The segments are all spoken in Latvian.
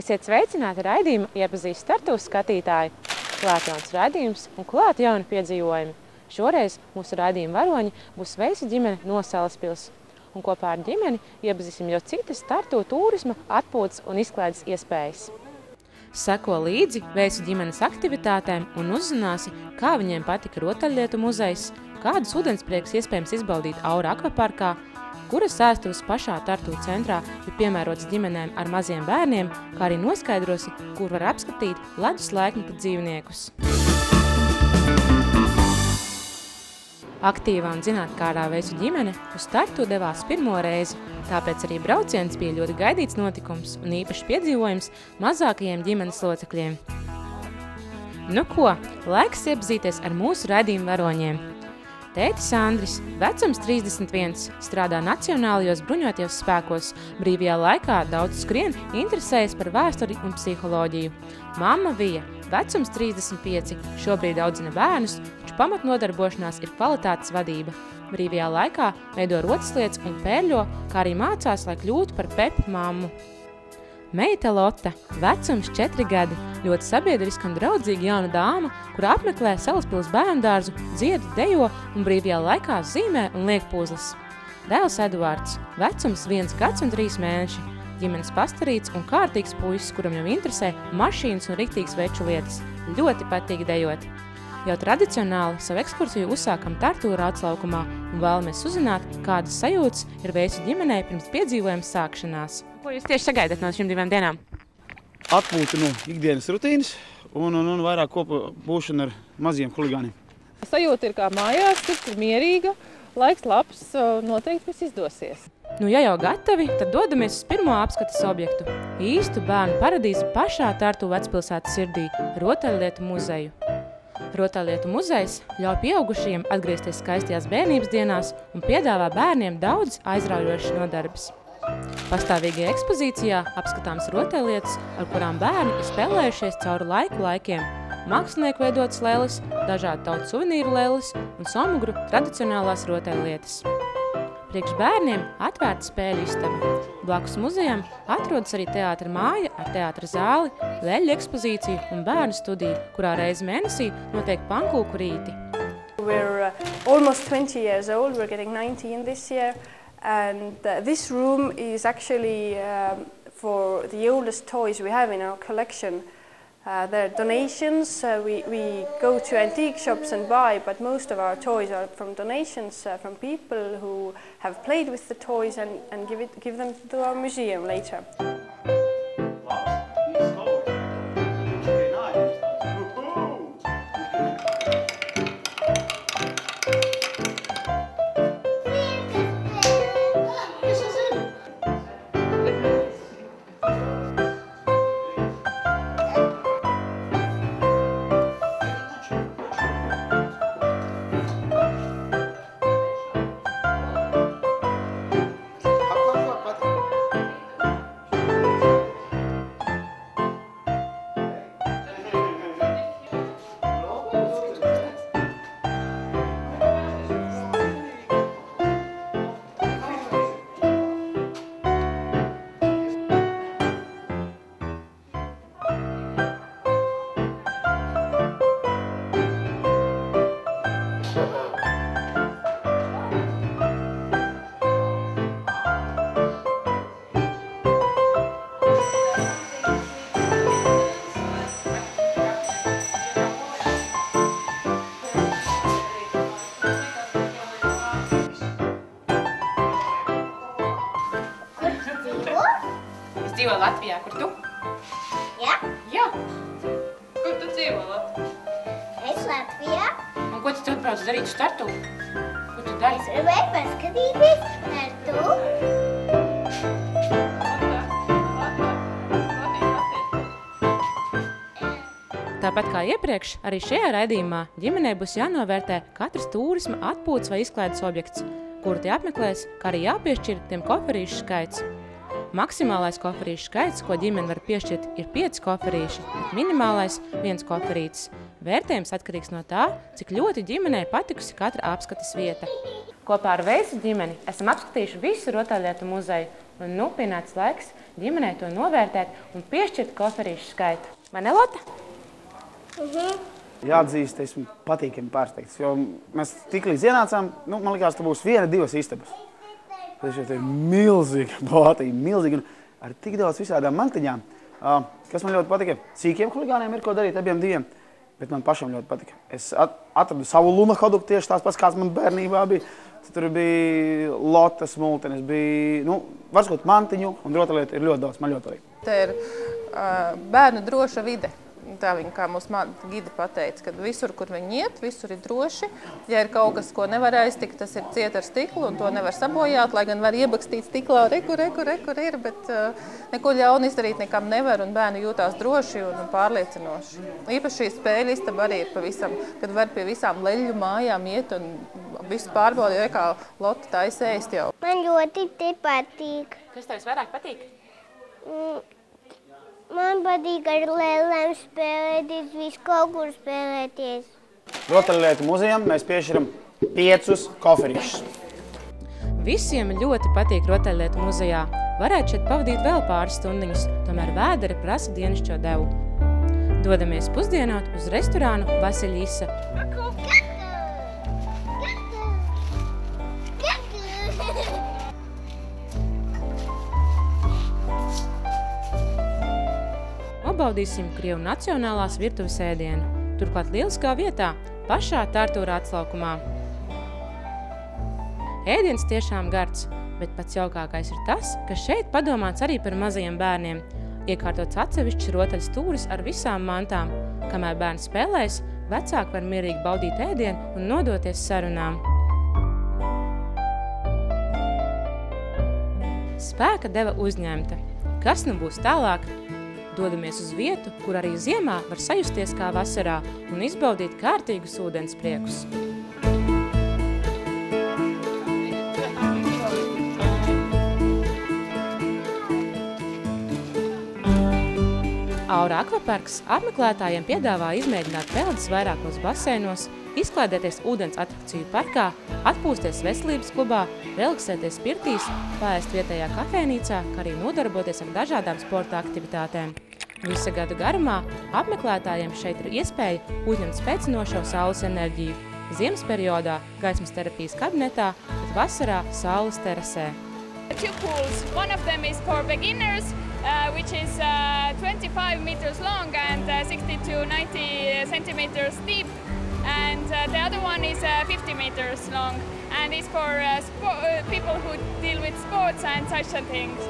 Esiet sveicināti raidījuma Iepazīst Tartu skatītāji. Klāt jauns raidījums un klāt jauni piedzīvojumi. Šoreiz mūsu raidījuma varoņi būs Veisu ģimene no Salaspils. Un kopā ar ģimeni iepazīsim jau citas Tartu turisma, atpūtas un izklaides iespējas. Seko līdzi Veisu ģimenes aktivitātēm un uzzināsi, kā viņiem patika rotaļlietu muzejs, kādus ūdenspriekus iespējams izbaudīt Aura akvaparkā, kuras ēstuves pašā Tartu centrā ir piemērots ģimenēm ar maziem bērniem, kā arī noskaidrosi, kur var apskatīt ledus laikmeta dzīvniekus. Aktīvā un zinātkārā Veisu ģimene uz Tartu devās pirmo reizi, tāpēc arī brauciens bija ļoti gaidīts notikums un īpašs piedzīvojums mazākajiem ģimenes locekļiem. Nu ko, laiks iepazīties ar mūsu raidījuma varoņiem. Tētis Andris, vecums 31, strādā Nacionālajos bruņotajos spēkos, brīvajā laikā daudz skrien, interesējas par vēsturi un psiholoģiju. Mamma Vija, vecums 35, šobrīd audzina bērnus, taču pamatnodarbošanās ir kvalitātes vadība. Brīvajā laikā veido rotaslietas un pērļo, kā arī mācās, lai kļūtu par Pepu mammu. Meita Lotta, vecums 4 gadi, ļoti sabiedriska un draudzīga jauna dāma, kura apmeklē Salaspils bērndārzu, dziedu, dejo un brīvajā laikā zīmē un liek puzles. Dēls Eduards, vecums 1 gads un 3 mēneši, ģimenes pastarīts un kārtīgs puisis, kuram jau interesē mašīnas un riktīgas veču lietas. Ļoti patīk dejot. Jau tradicionāli savu ekskursiju uzsākam Tartu Rauclaukumā un vēlamies uzzināt, kādas sajūtas ir Veisu ģimenei pirms piedzīvojuma sākšanās. Ko jūs tieši sagaidat no šīm 2 dienām? Atpūtu no ikdienas rutīnas un vairāk kopā būšana ar maziem huligāniem. Sajūta ir kā mājās, tas ir mierīga, laiks labs, noteikti viss izdosies. Nu, ja jau gatavi, tad dodamies uz pirmo apskates objektu. Īstu bērnu paradīzi pašā Tartu vecpilsētas sirdī – rotaļlietu muzeju. Rotaļlietu muzejs ļauj pieaugušajiem atgriezties skaistajās bērnības dienās un piedāvā bērniem daudz aizraujošas nodarbes. Pastāvīgajā ekspozīcijā apskatāms rotaļlietas, ar kurām bērni ir spēlējušies cauri laikiem. Mākslinieku veidotas lelles, dažādu tautu suvenīru lelles un somugru tradicionālās rotaļlietas. Priekš bērniem atvērta spēļu istaba. Blakus muzejam atrodas arī teātra māja ar teātra zāli, leļu ekspozīciju un bērnu studiju, kurā reizi mēnesī notiek pankūku rīti. We're almost 20 years old, we're getting 19 this year. And this room is actually for the oldest toys we have in our collection. They're donations, we go to antique shops and buy, but most of our toys are from donations from people who have played with the toys and give them to our museum later. Dzīvo Latvijā, kur tu? Jā? Jā. Kur tu dzīvo Latvijā? Es Latvijā. Un ko tu atbrauc darīt uz Tartu? Ko tu dari? Es gribēju paskatīties Tartu. Tāpat kā iepriekš, arī šajā raidījumā ģimenei būs jānovērtē katrs turisma, atpūtas vai izklaides objekts, kuru tie apmeklēs, kā arī jāpiešķir tiem koferīšu skaits. Maksimālais koferīšu skaits, ko ģimene var piešķirt, ir 5 koferīši, bet minimālais 1 koferītis. Vērtējums atkarīgs no tā, cik ļoti ģimenei patikusi katra apskates vieta. Kopā ar Veisu ģimeni esam apskatījuši visu rotaļlietu muzeju Un nu pienācis laiks ģimenei to novērtēt un piešķirt koferīšu skaitu. Vai ne, Lota? Jāatzīst, esmu patīkami pārsteigts, jo mēs tik līdz ienācām, man likās, ka būs 1-2 istabas. Tas šeit ir milzīga bātība, milzīga un ar tik daudz visādām manktiņām. Kas man ļoti patika, cīkiem huligāniem ir ko darīt abiem diviem, bet man pašam ļoti patika. Es atradu savu lunahodu tieši tās pats, kāds man bērnībā bija. Tur bija lotas multenes, bija, var sakot, mantiņu un rotaļlietu ir ļoti daudz, man ļoti patīk. Te ir bērnu droša vide. Tā viņa, kā mūsu gide pateica, ka visur, kur viņi iet, visur ir droši. Ja ir kaut kas, ko nevar aiztikt, tas ir ciet ar stiklu un to nevar sabojāt, lai gan var iebakstīt stiklā, rekur ir, bet neko ļaunu izdarīt nekam nevar un bērni jūtās droši un pārliecinoši. Īpaši šī spēļu istaba arī ir pavisam, kad var pie visām leļu mājām iet un visu pārbaudīt, kā Lota taisa ēst jau. Man ļoti te patīk. Kas tev vairāk patīk? Man patīk ar lēlēm spēlēties, visu kaut kur spēlēties. Rotaļlietu muzejam mēs piešķiram 5 koferīšus. Visiem ļoti patīk rotaļlietu muzejā. Varētu šeit pavadīt vēl pāris stundiņas, tomēr vēderi prasa dienasčo devu. Dodamies pusdienot uz restorānu Vasiļisa. Nobaudīsim Krievu nacionālās virtuves ēdienu. Turklāt lieliskā vietā, pašā Tartūra atslaukumā. Ēdiens tiešām gards, bet pats jaukākais ir tas, ka šeit padomāts arī par mazajiem bērniem. Iekārtots atsevišķs rotaļu stūris ar visām mantām. Kamēr bērni spēlēs, vecāki var mierīgi baudīt ēdienu un nodoties sarunām. Spēka deva uzņemta. Kas nu būs tālāk? Dodamies uz vietu, kur arī ziemā var sajusties kā vasarā un izbaudīt kārtīgus ūdenspriekus. Aura akvaparks apmeklētājiem piedāvā izmēģināt peldes vairākos baseinos, izklaidēties ūdens atrakciju parkā, atpūsties veselības klubā, relaksēties pirtīs, paēst vietējā kafēnīcā, kā arī nodarboties ar dažādām sporta aktivitātēm. Visa gada garumā apmeklētājiem šeit ir iespēja uzņemt spēcinošo saules enerģiju. Ziemas periodā gaismas terapijas kabinetā, bet vasarā saules terasē. 2 pools. One of them is for beginners, which is 25 meters long and 60 to 90 centimeters deep. And the other one is 50 meters long and is for people who deal with sports and such things.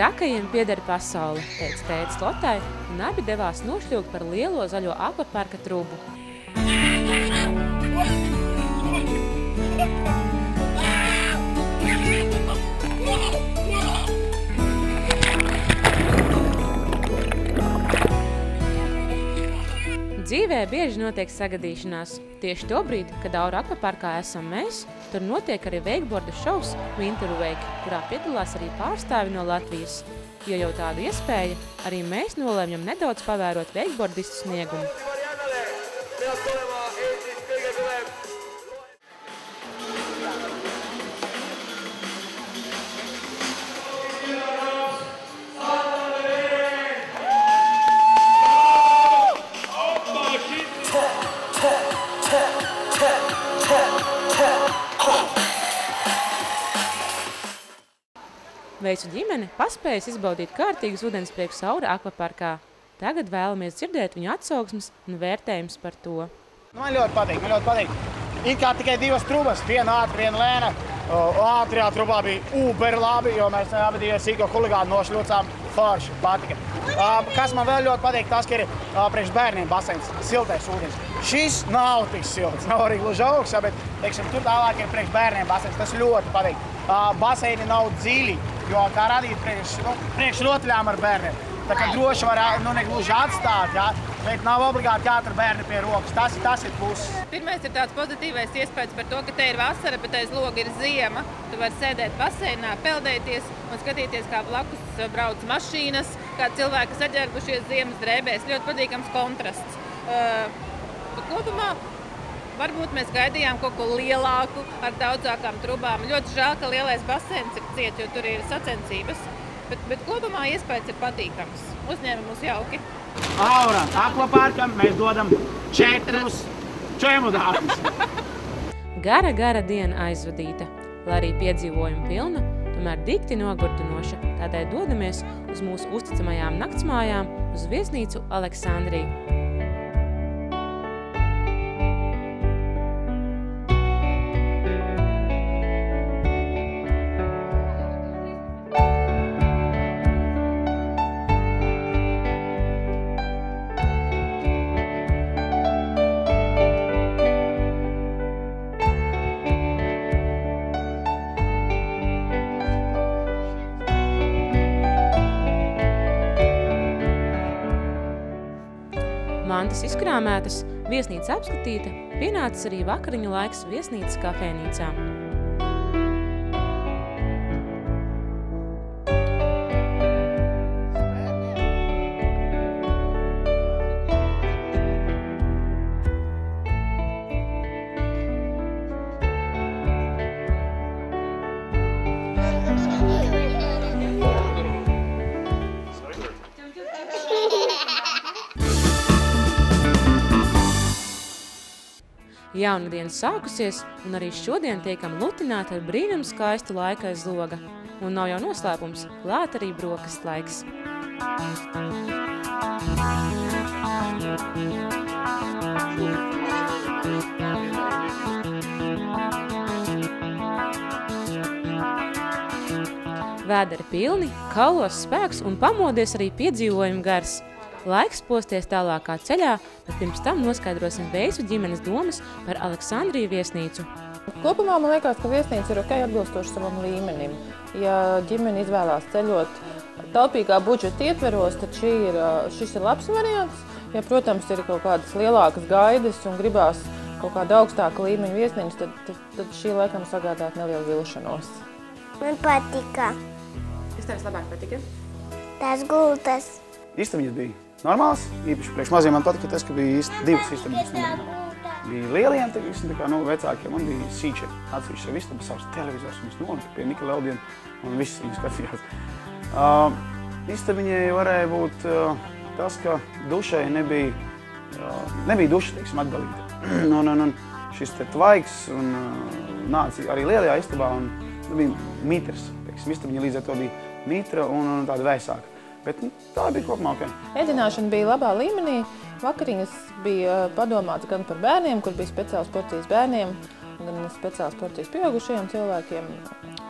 Trakajiem pieder pasaule, teica tētis Lotai, un abi devās nošļūt par lielo zaļo akvaparka trubu. Dzīvē bieži notiek sagadīšanās. Tieši to brīdi, kad Aura akvaparkā esam mēs, tur notiek arī wakeboarda šovs Winter Wake, kurā piedalās arī pārstāvi no Latvijas. Jo jau tāda iespēja, arī mēs nolēmjam nedaudz pavērot wakeboardistu sniegumu. Veicu ģimene paspējas izbaudīt kārtīgus ūdenspriekus Aura akvaparkā. Tagad vēlamies dzirdēt viņu atsauksmes un vērtējumus par to. Man ļoti patīk. It kā tikai 2 trubas, viena ātra, viena lēna. Ātrajā trubā bija uber labi, jo mēs abi divi sīko huligānu nošļūcām. Forši, patika. Kas man vēl ļoti patīk, tas, ka ir priekš bērniem baseins, siltais ūdens. Šis nav tik silts, nav arī gluži augsts, bet teiksim, tur tālāk ir priekš bērniem baseins, tas ļoti patīk. Baseini nav dziļi, Jo kā radīt priekš rotaļām ar bērniem. Tā kā droši var negluži atstāt, ja? Bet nav obligāti jātur bērni pie rokas. Tas ir pluss. Pirmais ir tāds pozitīvais iespējas par to, ka te ir vasara, bet aiz loga ir ziema. Tu vari sēdēt baseinā, peldēties un skatīties, kā blakus brauc mašīnas, kā cilvēki saģērbušies ziemas drēbēs. Ļoti patīkams kontrasts. Kopumā varbūt mēs gaidījām kaut ko lielāku, ar daudzākām trubām. Ļoti žēl, ka lielais baseins ir ciet, jo tur ir sacensības. Bet kopumā iespējas ir patīkams. Uzņēmumus jauki. Aura, akvapārkam mēs dodam 4 čemodānus. Gara diena aizvadīta, lai arī piedzīvojuma pilna, tomēr dikti nogurdinoša. Tādēļ dodamies uz mūsu uzticamajām naktsmājām uz viesnīcu Aleksandriju. Mantas izkrāmētas, viesnīca apskatīta, pienācis arī vakariņu laiks viesnīcas kafēnīcā. Jauna diena sākusies, un arī šodien tiekam lutināti ar brīnum skaistu laika aiz loga. Un nav jau noslēpums, klāt arī brokastu laiks. Vēderi pilni, kaulos spēks un pamodies arī piedzīvojumu gars. Laiks posties tālākā ceļā, bet pirms tam noskaidrosim Veisu ģimenes domas par Aleksandriju viesnīcu. Kopumā man liekas, ka viesnīca ir atbilstoši savam līmenim. Ja ģimene izvēlās ceļot taupīgā budžeta ietveros, tad šis ir labs variants. Ja, protams, ir kaut kādas lielākas gaidas un gribās kaut kāda augstāka līmeņa viesnīca, tad šī laikam sagādāt nelielu vilšanos. Man patika. Kas tev labāk patika? Tās gultas. Istabiņas bija normāls, īpaši priekš maziem man patika tas, ka bija 2 istabiņas. Bija lieliem, vecākiem, man bija sīčiem. Atsevišķi sev istabas, savs televizors, un es nolika pie Nickelodeon, un viss viņu skatījās. Istabiņai varēja būt tas, ka dušai nebija duša, teiksim, atdalīta. Un šis te tvaiks un nāca arī lielajā istabā, un bija mitrs, teiksim, istabiņa līdz ar to bija mitra un tāda vēsāka. Bet tā bija kopumā ok. Ēdināšana bija labā līmenī. Vakariņas bija padomāts gan par bērniem, kur bija speciāls porcijas bērniem, gan speciāls porcijas pieaugušajiem cilvēkiem.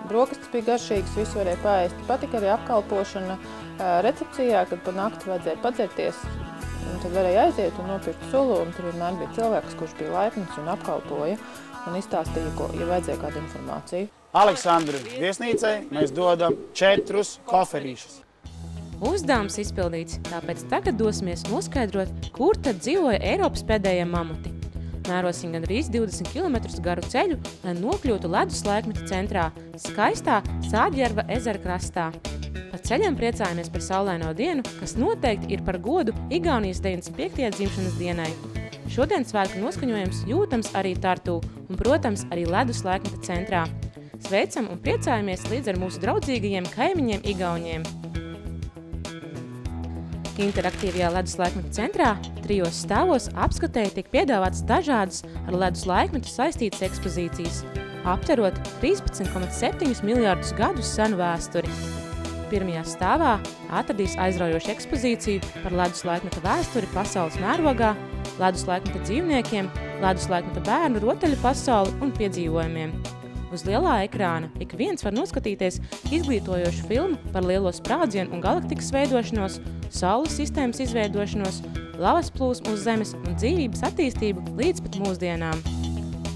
Brokastis bija garšīgs, visu varēja paēst. Patika arī apkalpošana recepcijā, kad pa nakti vajadzēja padzerties. Tad varēja aiziet un nopirkt sulu, un tur vienmēr bija cilvēks, kurš bija laipns un apkalpoja un izstāstīja, ja vajadzēja kādu informāciju. Aleksandru viesnīcai mēs dodam 4 koferīšus. Uzdevums izpildīts, tāpēc tagad dosimies noskaidrot, kur tad dzīvoja Eiropas pēdējie mamuti. Mērosim gandrīz 20 km garu ceļu, lai nokļūtu ledus laikmeta centrā, skaistā Sādjerva ezera krastā. Pa ceļam priecājamies par saulaino dienu, kas noteikti ir par godu Igaunijas 95. dzimšanas dienai. Šodien svētku noskaņojums jūtams arī Tartu un, protams, arī ledus laikmeta centrā. Sveicam un priecājamies līdz ar mūsu draudzīgajiem kaimiņiem Igauņiem. Interaktīvajā ledus laikmeta centrā 3 stāvos apskatēji tiek piedāvātas dažādas ar ledus laikmetu saistītas ekspozīcijas, aptverot 13,7 miljārdus gadus senu vēsturi. Pirmajā stāvā atradīs aizraujošu ekspozīciju par ledus laikmeta vēsturi pasaules mērogā, ledus laikmeta dzīvniekiem, ledus laikmeta bērnu rotaļu pasauli un piedzīvojumiem. Uz lielā ekrāna ik viens var noskatīties izglītojošu filmu par lielo sprādzienu un galaktikas veidošanos, Saules sistēmas izveidošanos, lavas plūsmu uz Zemes un dzīvības attīstību līdz pat mūsdienām.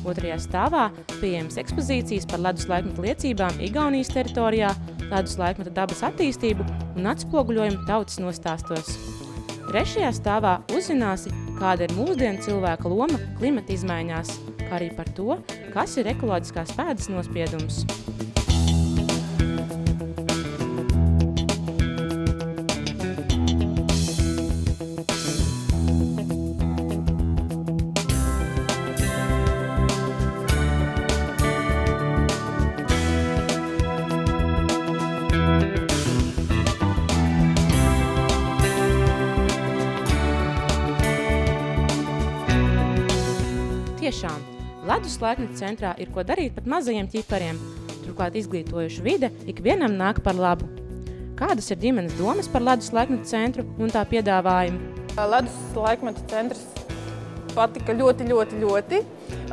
Otrajā stāvā pieejamas ekspozīcijas par ledus laikmeta liecībām Igaunijas teritorijā, ledus laikmeta dabas attīstību un atspoguļojumu tautas nostāstos. 3. stāvā uzzināsi, kāda ir mūsdienu cilvēka loma klimata izmaiņās, kā arī par to, kas ir ekoloģiskās pēdas nospiedums. Tiešām, ledus laikmeta centrā ir ko darīt pat mazajiem ķipariem, turklāt izglītojuša vide ikvienam nāk par labu. Kādas ir ģimenes domas par ledus laikmeta centru un tā piedāvājumu? Ledus laikmeta centrs patika ļoti.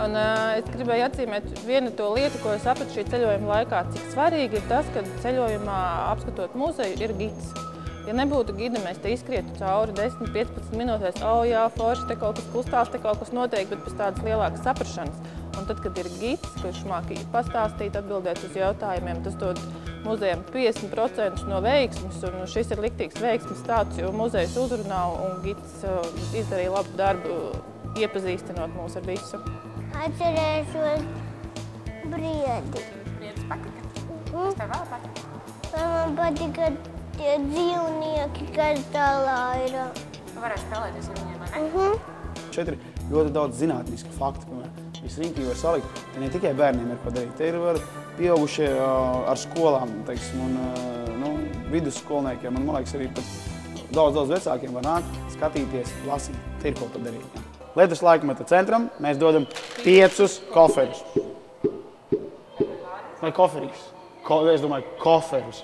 Un es gribēju atzīmēt vienu to lietu, ko es sapratu šī ceļojuma laikā, cik svarīgi ir tas, ka ceļojumā apskatot muzeju ir gids. Ja nebūtu gida, mēs te izkrietu cauri 10-15 minūtēs, jā, forši, te kaut kas kustās, te kaut kas notiek, bet pēc tādas lielākas saprašanas. Un tad, kad ir gids, kurš māk pastāstīt, atbildēt uz jautājumiem, tas dod muzejam 50% no veiksmes, un šis ir liktīgs veiksmes stāsts, jo muzejs uzrunā un gids izdarīja labu darbu, iepazīstinot mūs ar visu. Atcerēšos briedi. Briedis patika? Kas tev vēl patika? Man patika tie dzīvnieki, kas tālā ir. Tu varēsi spēlēties ar viņiem, vai ne? Šeit ir ļoti daudz zinātniski fakti, piemēram. Visu riņķī var salikt, te ne tikai bērniem ir ko darīt. Te ir pieaugušie ar skolām, teiksim, un vidusskolniekiem, un man liekas arī pat daudz vecākiem var nākt, skatīties, lasīt. Te ir ko pat darīt. Ledus laikmeta centram mēs dodam 5 koferus. Vai koferus? Es domāju, koferus.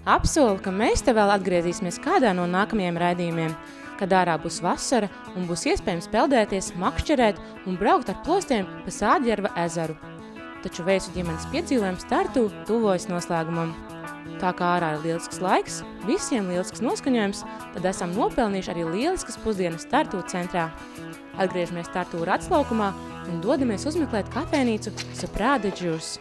Apsolu, ka mēs te vēl atgriezīsimies kādā no nākamajiem raidījumiem, kad ārā būs vasara un būs iespējams peldēties, makšķerēt un braukt ar plostiem pa Sādjerva ezeru. Taču Veisu ģimenes piedzīvojums Tartu tuvojas noslēgumam. Tā kā ārā ir lielisks laiks, visiem lielisks noskaņojums, tad esam nopelnījuši arī lieliskas pusdienas Tartu centrā. Atgriežamies Tartu Ratslaukumā un dodamies uzmeklēt kafejnīcu Soprā de Džurs.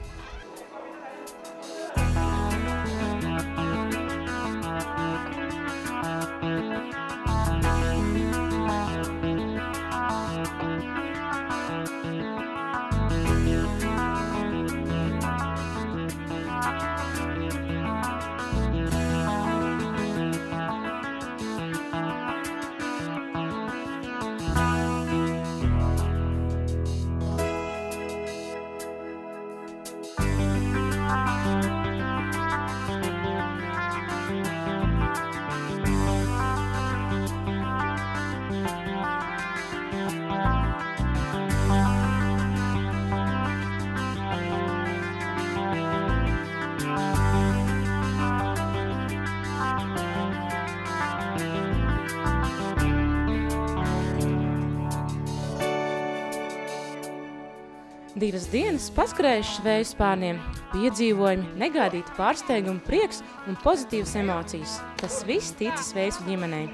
Divas dienas paskrējušas vēju spārniem, piedzīvojumi, negaidīti pārsteigumi, prieks un pozitīvas emocijas. Tas viss ticis Veisu ģimenei.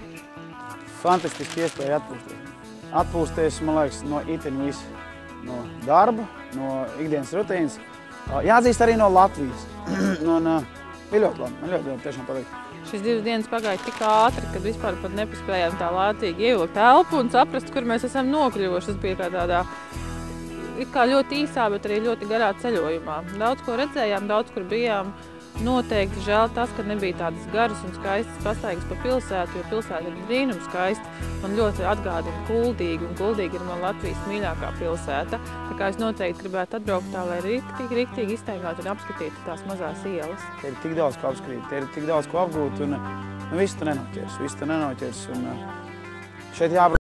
Fantastiski iespēja atpūsties. Atpūsties, man liekas, no itin visu. No darba, no ikdienas rutīnas. Jāatzīst arī no Latvijas. Ir ļoti labi, man ļoti tiešām patīk. Šīs 2 dienas pagāja tik ātri, kad vispār pat nepaspējām tā lātīgi ievilkt telpu un saprast, kur mēs esam nokļuvuši. Tas bija kā tādā ļoti īsā, bet arī ļoti garā ceļojumā. Daudz ko redzējām, daudz kur bijām. Noteikti žēl tas, ka nebija tādas garas un skaistas pastaigas pa pilsētu, jo pilsēta ir brīnums skaista un ļoti atgādina Kuldīgu. Un Kuldīga ir man Latvijas mīļākā pilsēta. Tā kā es noteikti gribētu atbraukt tā, lai riktīgi iztaigātu un apskatītu tās mazās ielas. Te ir tik daudz ko apskatīt, te ir tik daudz ko apgūt un visu te nenoķers. Un šeit jābrauc.